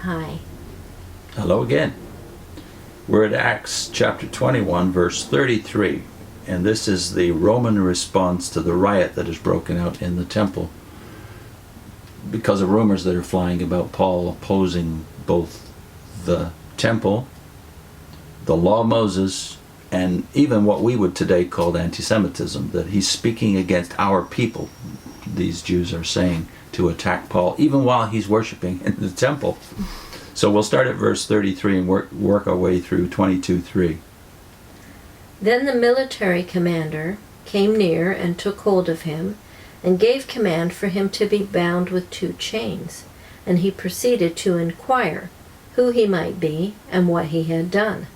Hi. Hello again. We're at Acts chapter 21, verse 33, and this is the Roman response to the riot that has broken out in the temple because of rumors that are flying about Paul opposing both the temple, the law of Moses, and even what we would today call anti-Semitism, that he's speaking against our people. These Jews are saying to attack Paul, even while he's worshiping in the temple. So we'll start at verse 33 and work our way through 22:3. Then the military commander came near and took hold of him, and gave command for him to be bound with 2 chains. And he proceeded to inquire who he might be and what he had done.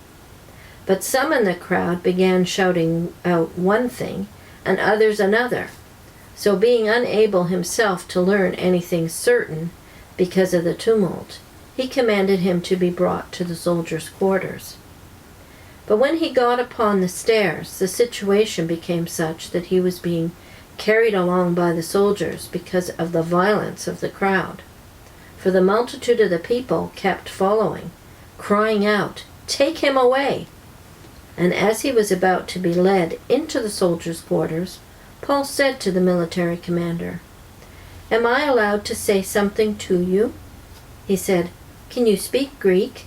But some in the crowd began shouting out one thing, and others another. So being unable himself to learn anything certain because of the tumult, he commanded him to be brought to the soldiers' quarters. But when he got upon the stairs, the situation became such that he was being carried along by the soldiers because of the violence of the crowd. For the multitude of the people kept following, crying out, "Take him away!" And as he was about to be led into the soldiers' quarters, Paul said to the military commander, "Am I allowed to say something to you?" He said, "Can you speak Greek?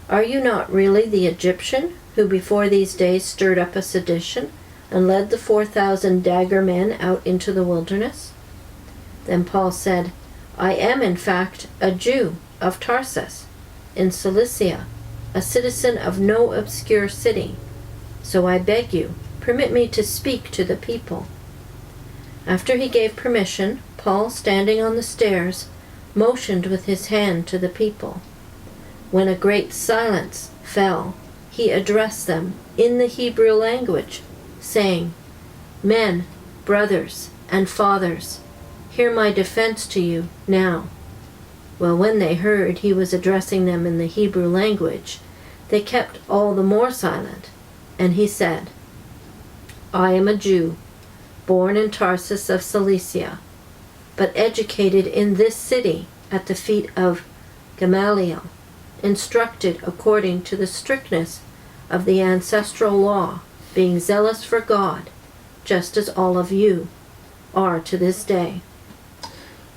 Are you not really the Egyptian who before these days stirred up a sedition and led the 4,000 dagger men out into the wilderness?" Then Paul said, "I am in fact a Jew of Tarsus, in Cilicia, a citizen of no obscure city. So I beg you, permit me to speak to the people." After he gave permission, Paul, standing on the stairs, motioned with his hand to the people. When a great silence fell, he addressed them in the Hebrew language, saying, "Men, brothers, and fathers, hear my defense to you now." Well, when they heard he was addressing them in the Hebrew language, they kept all the more silent. And he said, "I am a Jew, born in Tarsus of Cilicia, but educated in this city at the feet of Gamaliel, instructed according to the strictness of the ancestral law, being zealous for God, just as all of you are to this day."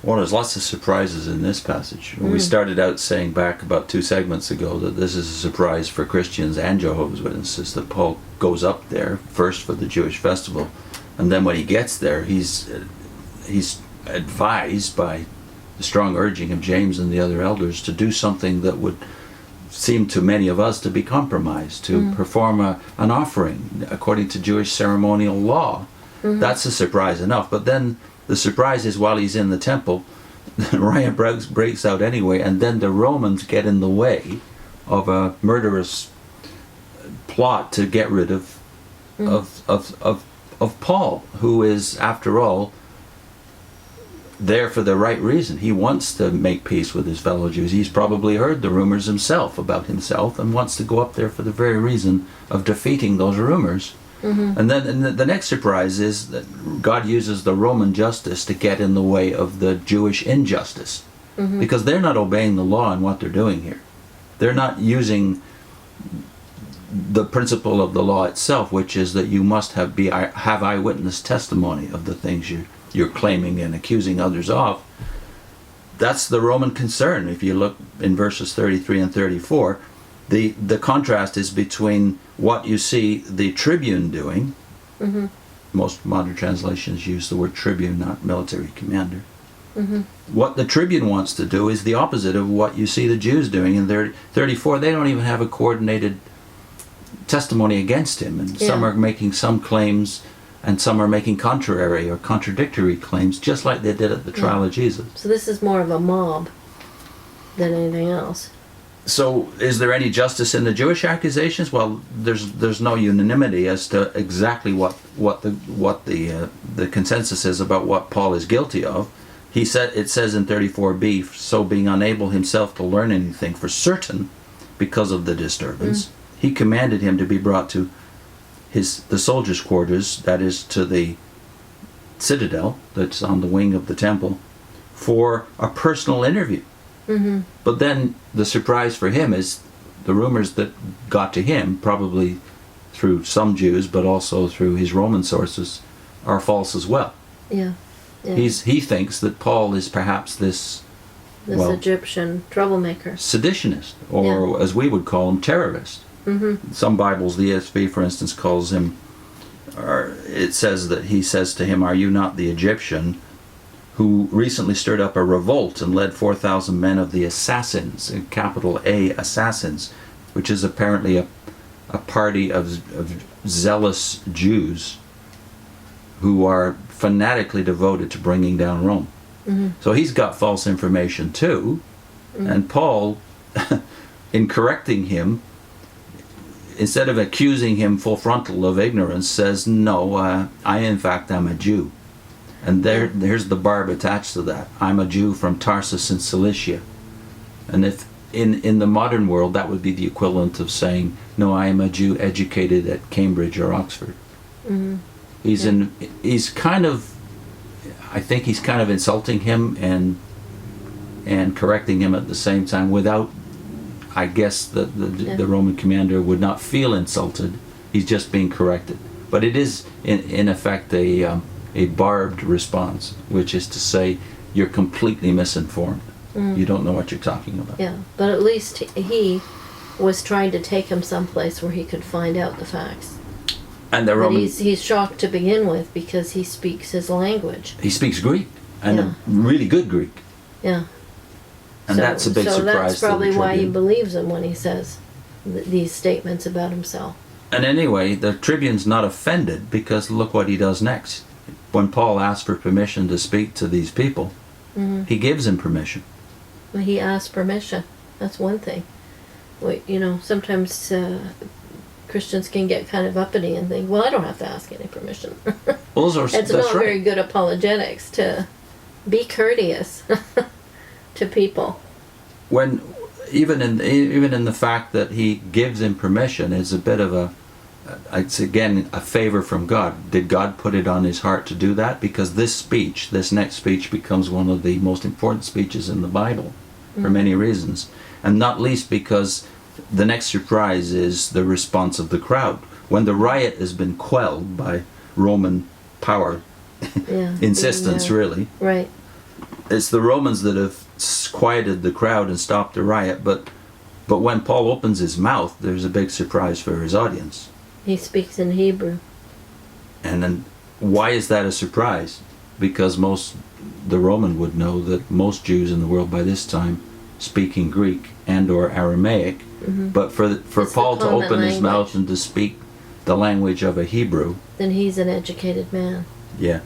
Well, there's lots of surprises in this passage. We started out saying back about 2 segments ago that this is a surprise for Christians and Jehovah's Witnesses, that Paul goes up there first for the Jewish festival, and then when he gets there, he's advised by the strong urging of James and the other elders to do something that would seem to many of us to be compromised, to perform an offering according to Jewish ceremonial law. That's a surprise enough. But then the surprise is while he's in the temple, the riot breaks out anyway, and then the Romans get in the way of a murderous plot to get rid of Paul, who is, after all, there for the right reason. He wants to make peace with his fellow Jews. He's probably heard the rumors himself about himself and wants to go up there for the very reason of defeating those rumors. And then the next surprise is that God uses the Roman justice to get in the way of the Jewish injustice, because they're not obeying the law in what they're doing here. They're not using the principle of the law itself, which is that you must have eyewitness testimony of the things you're claiming and accusing others of. That's the Roman concern. If you look in verses 33 and 34, the contrast is between what you see the tribune doing. Most modern translations use the word tribune, not military commander. What the tribune wants to do is the opposite of what you see the Jews doing. In 34, they don't even have a coordinated testimony against him, and some are making some claims and some are making contrary or contradictory claims, just like they did at the trial of Jesus. So this is more of a mob than anything else. So is there any justice in the Jewish accusations? Well, there's no unanimity as to exactly what the consensus is about what Paul is guilty of. It says in 34b, so being unable himself to learn anything for certain because of the disturbance, he commanded him to be brought to the soldiers' quarters, that is to the citadel that's on the wing of the temple, for a personal interview. Mm-hmm. But then the surprise for him is the rumors that got to him, probably through some Jews, but also through his Roman sources, are false as well. Yeah. Yeah. He thinks that Paul is perhaps this Egyptian troublemaker. Seditionist, or as we would call him, terrorist. Mm-hmm. Some Bibles, the ESV for instance, calls him, or it says that he says to him, "Are you not the Egyptian who recently stirred up a revolt and led 4,000 men of the assassins," capital A, assassins, which is apparently a party of zealous Jews who are fanatically devoted to bringing down Rome. Mm-hmm. So he's got false information too. Mm-hmm. And Paul, in correcting him, instead of accusing him full frontal of ignorance, says, "No, I in fact am a Jew." And there's the barb attached to that. "I'm a Jew from Tarsus in Cilicia." And if in the modern world that would be the equivalent of saying, "No, I am a Jew educated at Cambridge or Oxford." Mm-hmm. He's kind of, I think he's kind of insulting him and correcting him at the same time, without, I guess the Roman commander would not feel insulted. He's just being corrected. But it is in effect a barbed response, which is to say, you're completely misinformed. You don't know what you're talking about. Yeah, but at least he was trying to take him someplace where he could find out the facts. And the Roman, he's shocked to begin with because he speaks his language. He speaks Greek, and a really good Greek. Yeah. And that's a big surprise. So that's probably to the why he Tribune. believes him when he says these statements about himself. And anyway, the Tribune's not offended, because look what he does next. When Paul asks for permission to speak to these people, he gives him permission. Well, he asks permission. That's one thing. Sometimes Christians can get kind of uppity and think, "Well, I don't have to ask any permission." It's not very good apologetics to be courteous to people. When even in the fact that he gives him permission is a bit of it's again a favor from God. Did God put it on his heart to do that? Because this next speech becomes one of the most important speeches in the Bible for many reasons, and not least because the next surprise is the response of the crowd. When the riot has been quelled by Roman power insistence, really. Right. It's the Romans that have quieted the crowd and stopped the riot, but when Paul opens his mouth, there's a big surprise for his audience. He speaks in Hebrew. And then why is that a surprise? Because the Roman would know that most Jews in the world by this time speaking Greek and or Aramaic, but for Paul to open his mouth and to speak the language of a Hebrew, then he's an educated man. Yeah.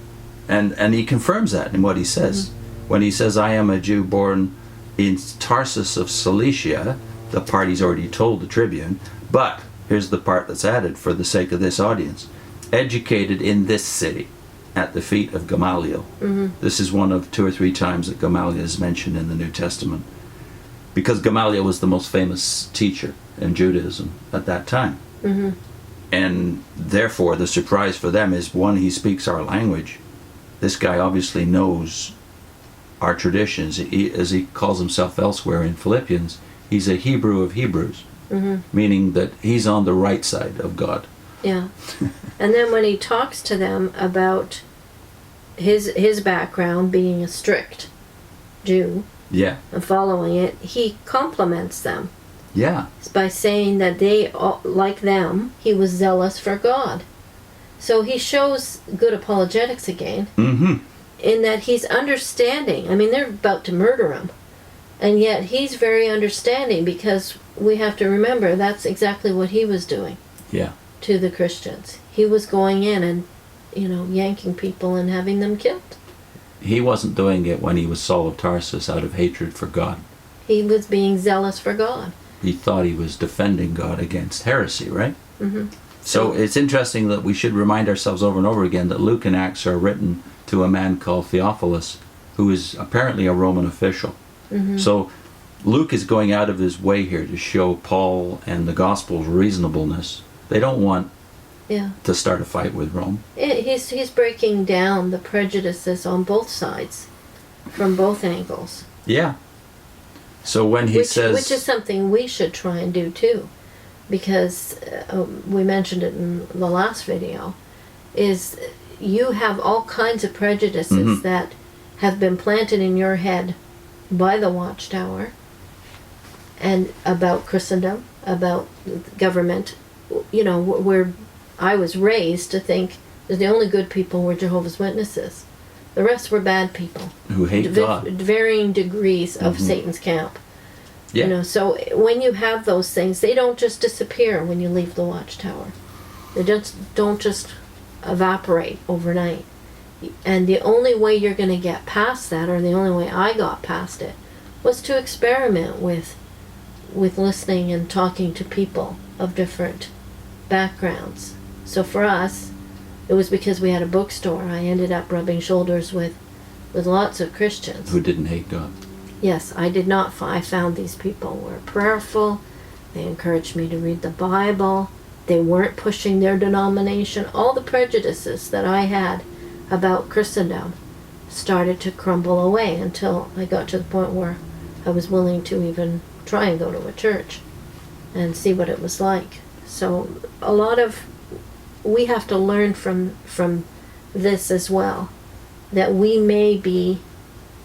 And he confirms that in what he says. When he says, "I am a Jew born in Tarsus of Cilicia," the part he's already told the Tribune, but here's the part that's added for the sake of this audience: "educated in this city at the feet of Gamaliel." This is one of 2 or 3 times that Gamaliel is mentioned in the New Testament, because Gamaliel was the most famous teacher in Judaism at that time. And therefore the surprise for them is, one, he speaks our language. This guy obviously knows our traditions. As he calls himself elsewhere in Philippians, he's a Hebrew of Hebrews, meaning that he's on the right side of God. Yeah. And then when he talks to them about his background being a strict Jew, and following it, he compliments them. Yeah. By saying that they, like them, he was zealous for God. So he shows good apologetics again, in that he's understanding. I mean, they're about to murder him, and yet he's very understanding, because we have to remember that's exactly what he was doing. Yeah. To the Christians. He was going in and, yanking people and having them killed. He wasn't doing it when he was Saul of Tarsus out of hatred for God. He was being zealous for God. He thought he was defending God against heresy, right? So it's interesting that we should remind ourselves over and over again that Luke and Acts are written to a man called Theophilus, who is apparently a Roman official. So Luke is going out of his way here to show Paul and the Gospel's reasonableness. They don't want to start a fight with Rome. He's breaking down the prejudices on both sides, from both angles. Yeah. So when he says... Which is something we should try and do too. Because we mentioned it in the last video, is you have all kinds of prejudices that have been planted in your head by the Watchtower, and about Christendom, about government. You know, where I was raised to think that the only good people were Jehovah's Witnesses. The rest were bad people. Who hate God. Varying degrees of Satan's camp. Yeah. You know, so when you have those things, they don't just disappear when you leave the Watchtower. They don't just evaporate overnight. And the only way you're going to get past that, or the only way I got past it, was to experiment with listening and talking to people of different backgrounds. So for us, it was because we had a bookstore. I ended up rubbing shoulders with lots of Christians. Who didn't hate God. Yes, I did not. I found these people were prayerful. They encouraged me to read the Bible. They weren't pushing their denomination. All the prejudices that I had about Christendom started to crumble away until I got to the point where I was willing to even try and go to a church and see what it was like. So a lot of, we have to learn from this as well, that we may be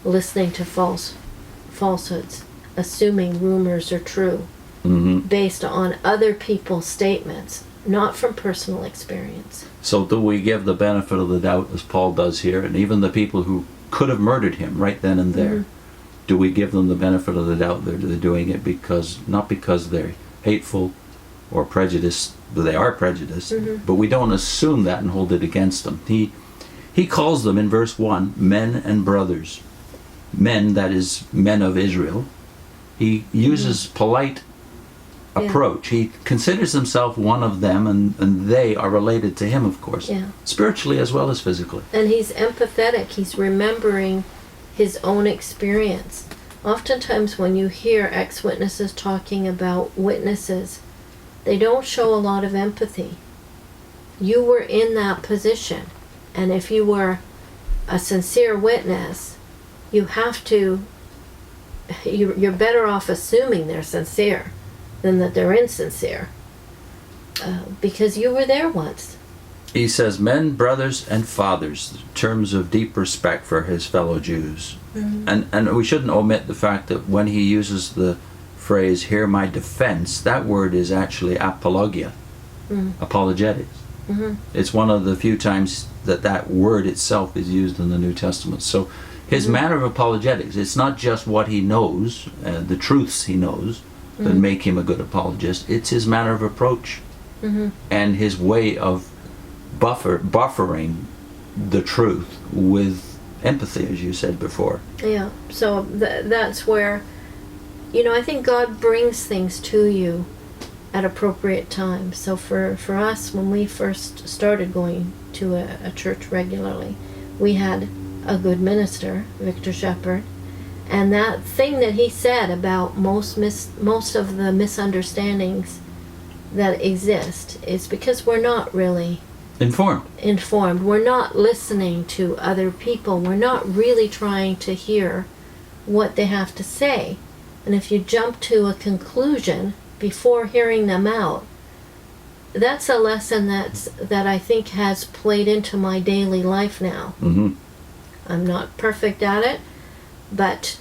listening to falsehoods, assuming rumors are true, based on other people's statements, not from personal experience. So do we give the benefit of the doubt, as Paul does here, and even the people who could have murdered him right then and there, do we give them the benefit of the doubt that they're doing it not because they're hateful or prejudiced, but they are prejudiced, but we don't assume that and hold it against them. He calls them in verse 1, men and brothers. Men, that is, men of Israel. He uses polite approach. He considers himself one of them, and they are related to him, of course, spiritually as well as physically. And he's empathetic. He's remembering his own experience. Oftentimes when you hear ex-witnesses talking about witnesses, they don't show a lot of empathy. You were in that position, and if you were a sincere witness, you have to, you're better off assuming they're sincere than that they're insincere, because you were there once. He says men, brothers, and fathers, terms of deep respect for his fellow Jews. And we shouldn't omit the fact that when he uses the phrase, hear my defense, that word is actually apologia, apologetics. It's one of the few times that word itself is used in the New Testament. So his manner of apologetics, it's not just what he knows, the truths he knows, that make him a good apologist. It's his manner of approach and his way of buffering the truth with empathy, as you said before. Yeah, so that's where, I think God brings things to you at appropriate times. So for us, when we first started going to a church regularly, we had a good minister, Victor Shepherd, and that thing that he said about most of the misunderstandings that exist is because we're not really informed. We're not listening to other people. We're not really trying to hear what they have to say. And if you jump to a conclusion before hearing them out, that's a lesson that I think has played into my daily life now. I'm not perfect at it, but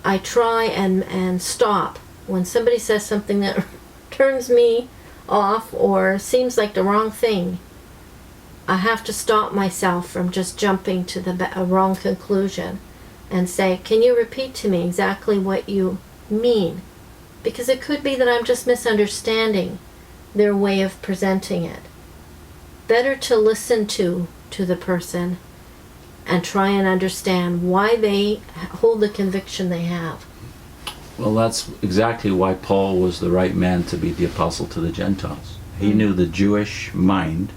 I try and stop when somebody says something that turns me off or seems like the wrong thing. I have to stop myself from just jumping to the wrong conclusion and say, can you repeat to me exactly what you mean? Because it could be that I'm just misunderstanding their way of presenting it. Better to listen to the person and try and understand why they hold the conviction they have. Well, that's exactly why Paul was the right man to be the apostle to the Gentiles. He knew the Jewish mind,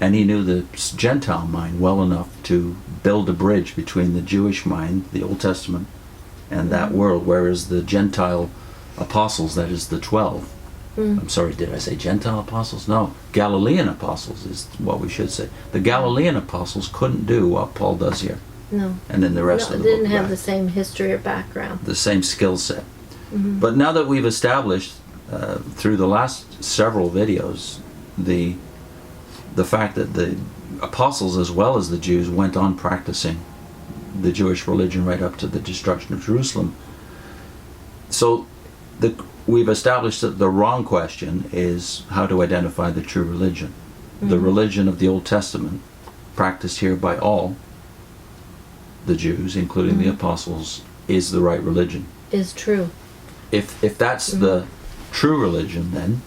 and he knew the Gentile mind well enough to build a bridge between the Jewish mind, the Old Testament, and that world, whereas the Gentile apostles, that is the 12, I'm sorry, did I say Gentile apostles? No, Galilean apostles is what we should say. The Galilean apostles couldn't do what Paul does here. No. And then the rest No, of it the didn't book have back. the same history or background. The same skill set. Mhm. But now that we've established through the last several videos the fact that the apostles as well as the Jews went on practicing the Jewish religion right up to the destruction of Jerusalem. So we've established that the wrong question is how to identify the true religion. The religion of the Old Testament, practiced here by all the Jews, including the apostles, is the right religion. Is true. If that's the true religion, then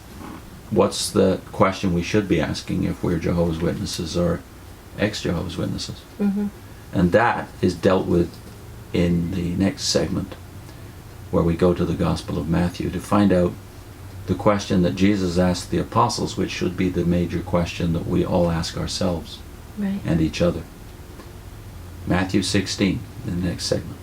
what's the question we should be asking if we're Jehovah's Witnesses or ex-Jehovah's Witnesses? Mhm. And that is dealt with in the next segment, where we go to the Gospel of Matthew to find out the question that Jesus asked the apostles, which should be the major question that we all ask ourselves Right. and each other. Matthew 16, in the next segment.